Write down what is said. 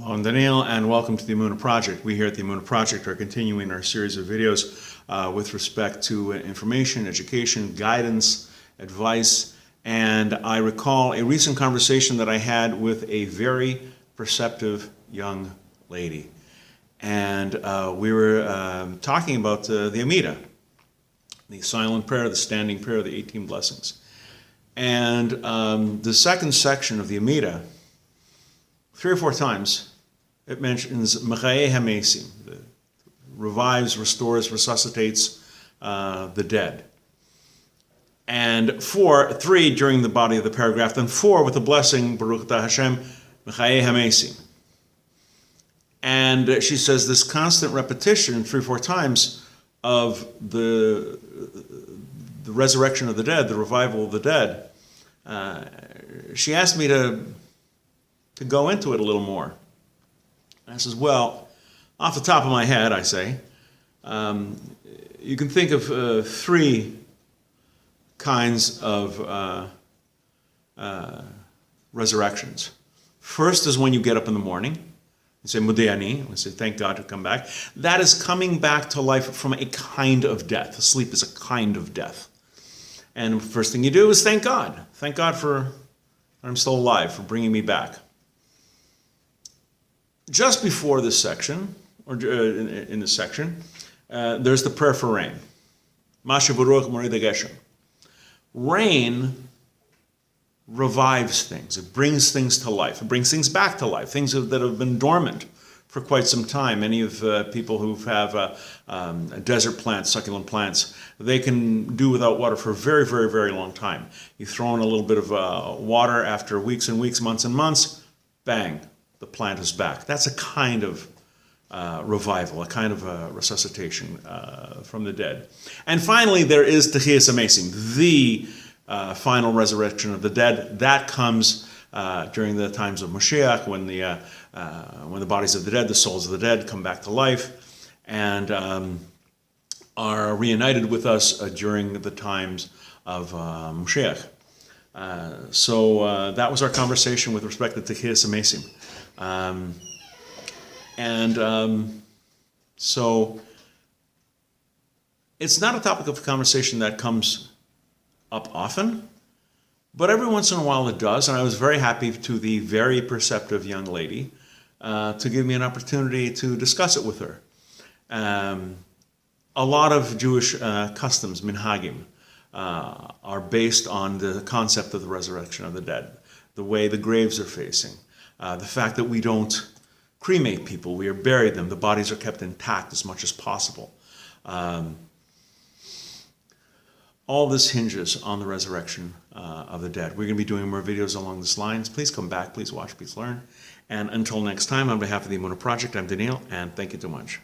I'm Daniel, and welcome to the Emunah Project. We here at the Emunah Project are continuing our series of videos with respect to information, education, guidance, advice, and I recall a recent conversation that I had with a very perceptive young lady. And we were talking about the Amidah, the silent prayer, the standing prayer, the 18 blessings. And the second section of the Amidah, 3 or 4 times, it mentions Mechayeh haMeisim, revives, restores, resuscitates the dead. And 3 during the body of the paragraph, then 4 with the blessing, Baruch Atah Hashem, Mechayeh haMeisim. And she says this constant repetition 3 or 4 times of the resurrection of the dead, the revival of the dead. She asked me to go into it a little more. And I says, well, off the top of my head, I say, you can think of 3 kinds of resurrections. First is when you get up in the morning. You say, Mudeyani, we say, thank God to come back. That is coming back to life from a kind of death. Sleep is a kind of death. And the first thing you do is thank God. Thank God for I'm still alive, for bringing me back. Just before this section, or in this section, there's the prayer for rain. Rain revives things. It brings things to life. It brings things back to life, things that have been dormant for quite some time. Many of people who have desert plants, succulent plants, they can do without water for a very, very, very long time. You throw in a little bit of water after weeks and weeks, months and months, bang, the plant is back. That's a kind of revival, a kind of resuscitation from the dead. And finally, there is Techiyas haMeisim, the final resurrection of the dead. That comes during the times of Mashiach, when the bodies of the dead, the souls of the dead, come back to life and are reunited with us during the times of Mashiach. So that was our conversation with respect to Techiyas haMeisim. So it's not a topic of conversation that comes up often, but every once in a while it does, and I was very happy to the very perceptive young lady to give me an opportunity to discuss it with her. A lot of Jewish customs, minhagim, are based on the concept of the resurrection of the dead, the way the graves are facing, the fact that we don't cremate people, we bury them, the bodies are kept intact as much as possible. All this hinges on the resurrection of the dead. We're going to be doing more videos along these lines. Please come back, please watch, please learn. And until next time, on behalf of the Emunah Project, I'm Daniel, and thank you so much.